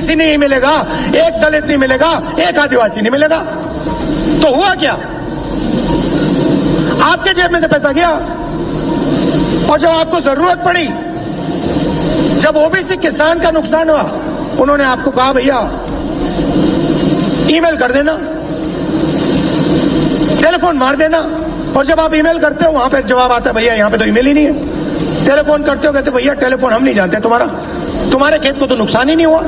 OBC नहीं मिलेगा, एक दलित नहीं मिलेगा, एक आदिवासी नहीं मिलेगा। तो हुआ क्या? आपके जेब में से पैसा गया, और जब आपको जरूरत पड़ी, जब ओबीसी किसान का नुकसान हुआ, उन्होंने आपको कहा भैया ईमेल कर देना, टेलीफोन मार देना। और जब आप ईमेल करते हो वहां पे जवाब आता है भैया यहां पे तो ईमेल ही नहीं है। टेलीफोन करते हो, कहते भैया टेलीफोन हम नहीं जानते, तुम्हारे खेत को तो नुकसान ही नहीं हुआ।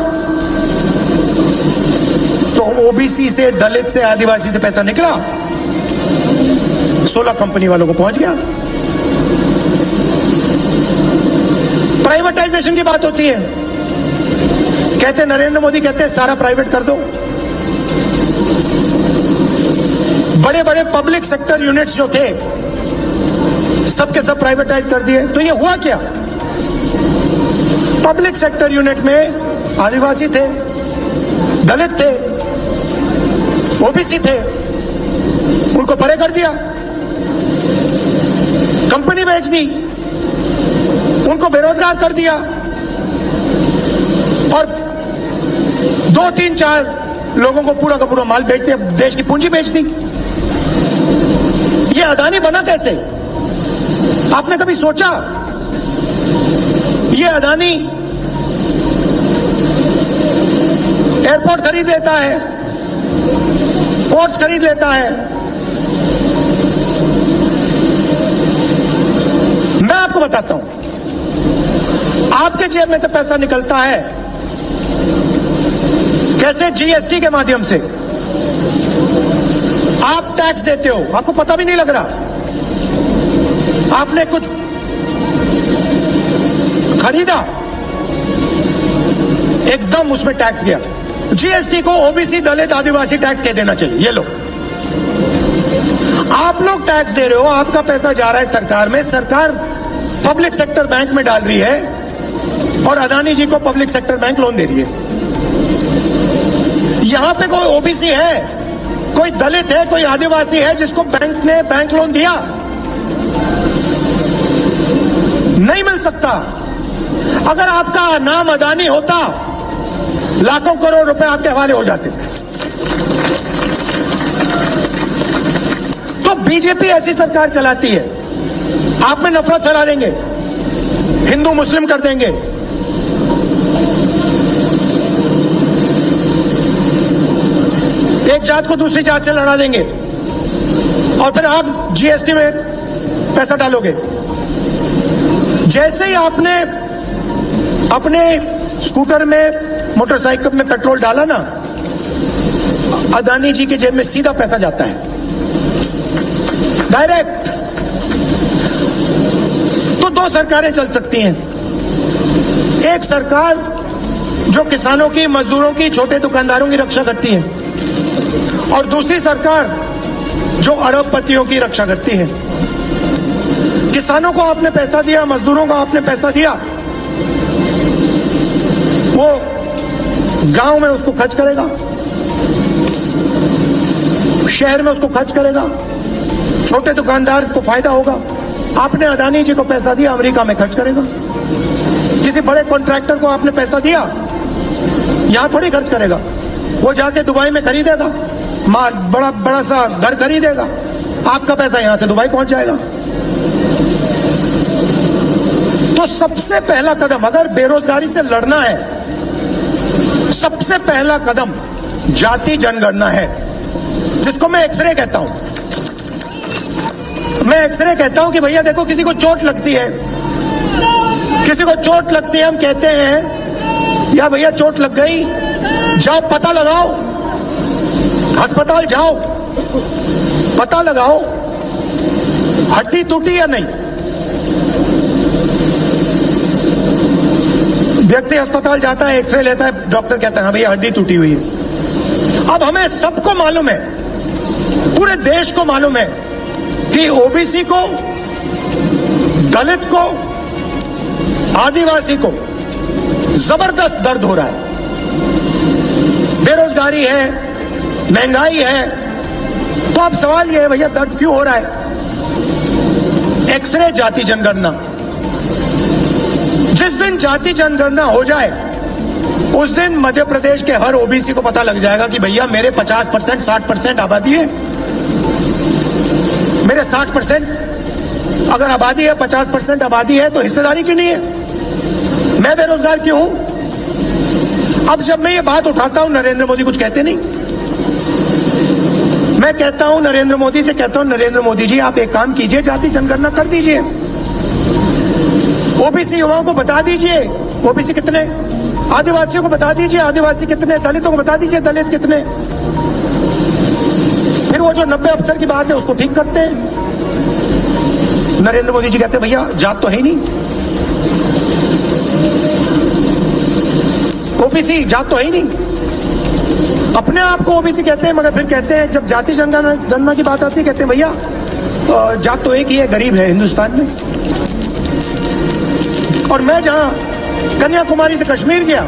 तो ओबीसी से, दलित से, आदिवासी से पैसा निकला, 16 कंपनी वालों को पहुंच गया। प्राइवेटाइजेशन की बात होती है, कहते नरेंद्र मोदी कहते हैं सारा प्राइवेट कर दो। बड़े बड़े पब्लिक सेक्टर यूनिट्स जो थे सबके सब प्राइवेटाइज कर दिए। तो ये हुआ क्या? पब्लिक सेक्टर यूनिट में आदिवासी थे, दलित थे, ओबीसी थे, उनको परे कर दिया, कंपनी बेच दी, उनको बेरोजगार कर दिया, और 2, 3, 4 लोगों को पूरा का पूरा माल बेच दिया, देश की पूंजी बेच दी। ये अदानी बना कैसे? आपने कभी सोचा? ये अदानी एयरपोर्ट खरीद लेता है, पोर्ट्स खरीद लेता है। मैं आपको बताता हूं, आपके जेब में से पैसा निकलता है कैसे? जीएसटी के माध्यम से। आप टैक्स देते हो, आपको पता भी नहीं लग रहा, आपने कुछ खरीदा, एकदम उसमें टैक्स गया। जीएसटी को ओबीसी, दलित, आदिवासी टैक्स कह देना चाहिए। ये लो, आप लोग टैक्स दे रहे हो, आपका पैसा जा रहा है सरकार में, सरकार पब्लिक सेक्टर बैंक में डाल रही है, और अदानी जी को पब्लिक सेक्टर बैंक लोन दे रही है। यहां पे कोई ओबीसी है, कोई दलित है, कोई आदिवासी है जिसको बैंक ने बैंक लोन दिया? नहीं मिल सकता। अगर आपका नाम अदानी होता, लाखों करोड़ रुपए आपके हवाले हो जाते। तो बीजेपी ऐसी सरकार चलाती है, आप में नफरत फैला देंगे, हिंदू मुस्लिम कर देंगे। एक जात को दूसरी जात से लड़ा देंगे, और फिर आप जीएसटी में पैसा डालोगे। जैसे ही आपने अपने स्कूटर में, मोटरसाइकिल में पेट्रोल डाला ना, अदानी जी के जेब में सीधा पैसा जाता है, डायरेक्ट। तो 2 सरकारें चल सकती हैं। एक सरकार जो किसानों की, मजदूरों की, छोटे दुकानदारों की रक्षा करती है, और दूसरी सरकार जो अरबपतियों की रक्षा करती है। किसानों को आपने पैसा दिया, मजदूरों को आपने पैसा दिया, वो गांव में उसको खर्च करेगा, शहर में उसको खर्च करेगा, छोटे दुकानदार को फायदा होगा। आपने अदानी जी को पैसा दिया, अमेरिका में खर्च करेगा। किसी बड़े कॉन्ट्रैक्टर को आपने पैसा दिया, यहां थोड़ी खर्च करेगा, वो जाके दुबई में खरीदेगा, माल बड़ा सा घर खरीदेगा, आपका पैसा यहां से दुबई पहुंच जाएगा। तो सबसे पहला कदम, अगर बेरोजगारी से लड़ना है, सबसे पहला कदम जाति जनगणना है, जिसको मैं एक्सरे कहता हूं। मैं एक्सरे कहता हूं कि भैया देखो, किसी को चोट लगती है, किसी को चोट लगती है, हम कहते हैं या भैया चोट लग गई, जाओ पता लगाओ, अस्पताल जाओ, पता लगाओ हड्डी टूटी या नहीं। व्यक्ति अस्पताल जाता है, एक्सरे लेता है, डॉक्टर कहता है हाँ भैया हड्डी टूटी हुई है। अब हमें सबको मालूम है, पूरे देश को मालूम है कि ओबीसी को, दलित को, आदिवासी को जबरदस्त दर्द हो रहा है। बेरोजगारी है, महंगाई है। तो अब सवाल यह है भैया दर्द क्यों हो रहा है? एक्सरे जाति जनगणना, जिस दिन जाति जनगणना हो जाए उस दिन मध्य प्रदेश के हर ओबीसी को पता लग जाएगा कि भैया मेरे 50%, 60% आबादी है, मेरे 60% अगर आबादी है, 50% आबादी है, तो हिस्सेदारी क्यों नहीं है? मैं बेरोजगार क्यों हूं? अब जब मैं ये बात उठाता हूं, नरेंद्र मोदी कुछ कहते नहीं। मैं कहता हूं नरेंद्र मोदी से, कहता हूं नरेंद्र मोदी जी आप एक काम कीजिए, जाति जनगणना कर दीजिए, ओबीसी युवाओं को बता दीजिए ओबीसी कितने, आदिवासियों को बता दीजिए आदिवासी कितने, दलितों को बता दीजिए दलित कितने। फिर वो जो 90% की बात है उसको ठीक करते हैं। नरेंद्र मोदी जी कहते हैं भैया जात तो है ही नहीं, ओबीसी जात तो है ही नहीं, अपने आप को ओबीसी कहते हैं, मगर फिर कहते हैं जब जाति जनगणना की बात आती है कहते हैं भैया जात तो एक ही है, गरीब है हिंदुस्तान में। और मैं जहां कन्याकुमारी से कश्मीर गया,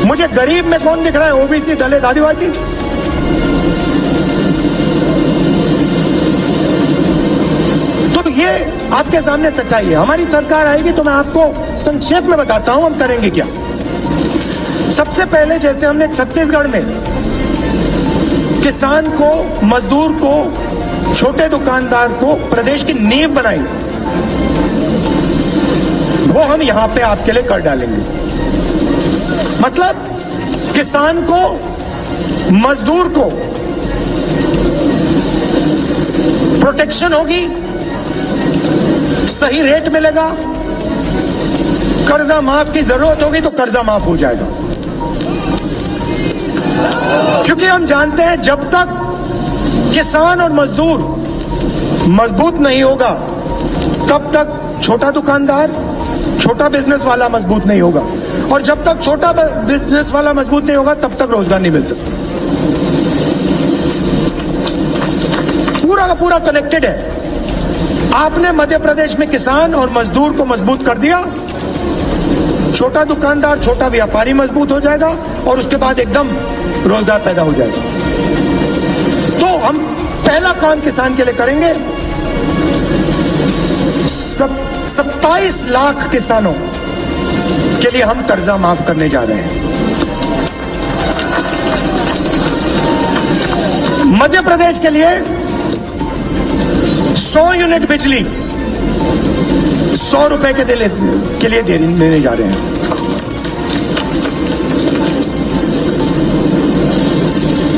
मुझे गरीब में कौन दिख रहा है? ओबीसी, दलित, आदिवासी। तो ये आपके सामने सच्चाई है। हमारी सरकार आएगी तो मैं आपको संक्षेप में बताता हूं हम करेंगे क्या। सबसे पहले जैसे हमने छत्तीसगढ़ में किसान को, मजदूर को, छोटे दुकानदार को प्रदेश की नींव बनाई, वो हम यहां पे आपके लिए कर डालेंगे। मतलब किसान को, मजदूर को प्रोटेक्शन होगी, सही रेट मिलेगा, कर्जा माफ की जरूरत होगी तो कर्जा माफ हो जाएगा। क्योंकि हम जानते हैं जब तक किसान और मजदूर मजबूत नहीं होगा तब तक छोटा दुकानदार, छोटा बिजनेस वाला मजबूत नहीं होगा, और जब तक छोटा बिजनेस वाला मजबूत नहीं होगा तब तक रोजगार नहीं मिल सकता। पूरा का पूरा कनेक्टेड है। आपने मध्य प्रदेश में किसान और मजदूर को मजबूत कर दिया, छोटा दुकानदार, छोटा व्यापारी मजबूत हो जाएगा, और उसके बाद एकदम रोजगार पैदा हो जाएगा। तो हम पहला काम किसान के लिए करेंगे, 27 लाख किसानों के लिए हम कर्जा माफ करने जा रहे हैं। मध्य प्रदेश के लिए 100 यूनिट बिजली 100 रुपए के लिए देने जा रहे हैं।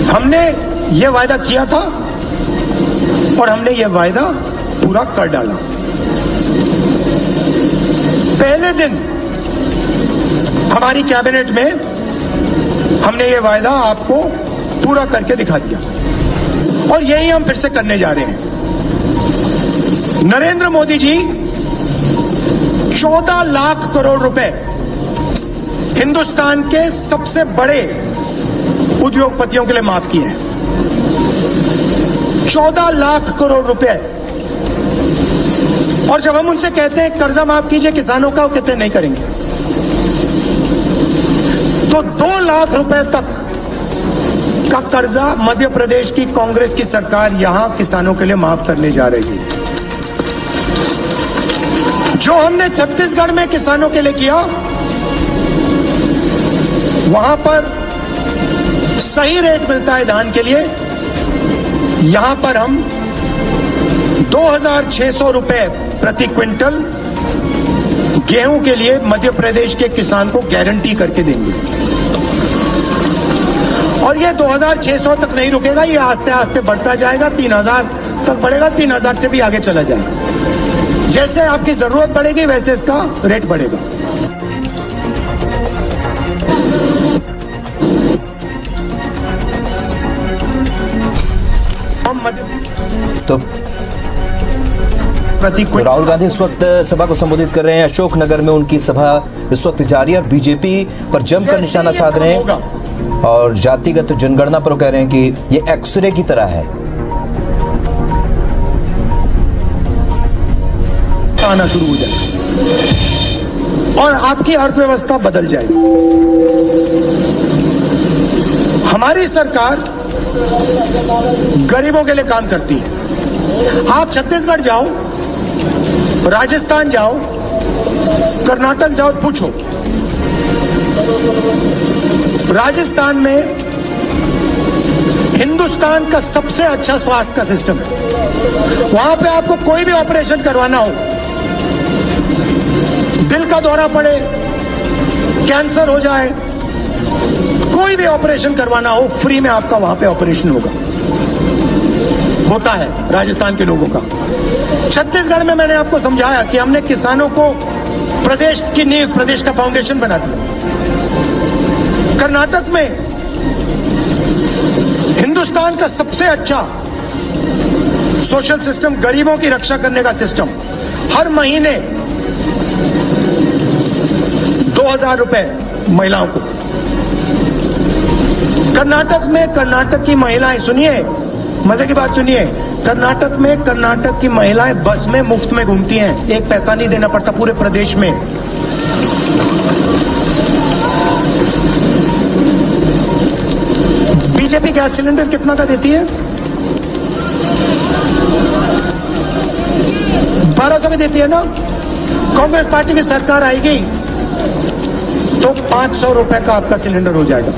हमने यह वायदा किया था और हमने यह वायदा पूरा कर डाला। पहले दिन हमारी कैबिनेट में हमने यह वायदा आपको पूरा करके दिखा दिया, और यही हम फिर से करने जा रहे हैं। नरेंद्र मोदी जी 14 लाख करोड़ रुपए हिंदुस्तान के सबसे बड़े उद्योगपतियों के लिए माफ किए हैं। 14 लाख करोड़ रुपए। और जब हम उनसे कहते हैं कर्जा माफ कीजिए किसानों का, वो कहते नहीं करेंगे। तो 2 लाख रुपए तक का कर्जा मध्य प्रदेश की कांग्रेस की सरकार यहां किसानों के लिए माफ करने जा रही है। जो हमने छत्तीसगढ़ में किसानों के लिए किया, वहां पर सही रेट मिलता है धान के लिए, यहां पर हम 2600 रुपए प्रति क्विंटल गेहूं के लिए मध्य प्रदेश के किसान को गारंटी करके देंगे। और ये 2600 तक नहीं रुकेगा, ये आस्ते आस्ते बढ़ता जाएगा, 3000 तक बढ़ेगा, 3000 से भी आगे चला जाएगा। जैसे आपकी जरूरत बढ़ेगी वैसे इसका रेट बढ़ेगा। तो राहुल गांधी इस वक्त सभा को संबोधित कर रहे हैं। अशोकनगर में उनकी सभा इस वक्त जारी है और बीजेपी पर जमकर निशाना साध रहे हैं और जातिगत जनगणना पर कह रहे हैं कि ये एक्सरे की तरह है। आना शुरू हो जाए और आपकी अर्थव्यवस्था बदल जाएगी। हमारी सरकार गरीबों के लिए काम करती है। आप छत्तीसगढ़ जाओ, राजस्थान जाओ, कर्नाटक जाओ, पूछो राजस्थान में हिंदुस्तान का सबसे अच्छा स्वास्थ्य का सिस्टम है। वहां पे आपको कोई भी ऑपरेशन करवाना हो, दिल का दौरा पड़े, कैंसर हो जाए, कोई भी ऑपरेशन करवाना हो, फ्री में आपका वहां पे ऑपरेशन होता है राजस्थान के लोगों का। छत्तीसगढ़ में मैंने आपको समझाया कि हमने किसानों को प्रदेश की नींव, प्रदेश का फाउंडेशन बना दिया। कर्नाटक में हिंदुस्तान का सबसे अच्छा सोशल सिस्टम, गरीबों की रक्षा करने का सिस्टम। हर महीने 2000 रुपए महिलाओं को। कर्नाटक में कर्नाटक की महिलाएं, सुनिए, मजे की बात सुनिए, कर्नाटक में कर्नाटक की महिलाएं बस में मुफ्त में घूमती हैं, एक पैसा नहीं देना पड़ता पूरे प्रदेश में। बीजेपी गैस सिलेंडर कितना का देती है? 1200 का देती है ना। कांग्रेस पार्टी की सरकार आएगी तो 500 रुपए का आपका सिलेंडर हो जाएगा।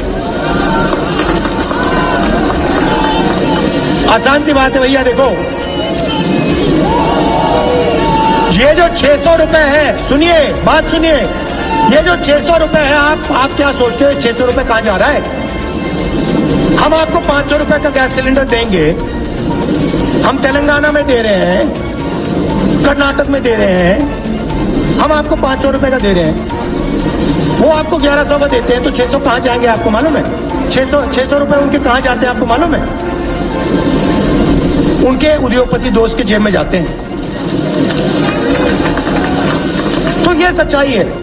आसान सी बात है भैया। देखो, ये जो 600 रुपए है, सुनिए, बात सुनिए, ये जो 600 रुपए है, आप क्या सोचते हो 600 रुपए कहां जा रहा है? हम आपको 500 रुपए का गैस सिलेंडर देंगे, हम तेलंगाना में दे रहे हैं, कर्नाटक में दे रहे हैं, हम आपको 500 रुपए का दे रहे हैं, वो आपको 1100 का देते हैं, तो 600 कहां जाएंगे आपको मालूम है? 600 रुपए उनके कहां जाते हैं आपको मालूम है? उनके उद्योगपति दोस्त के जेब में जाते हैं। तो ये सच्चाई है।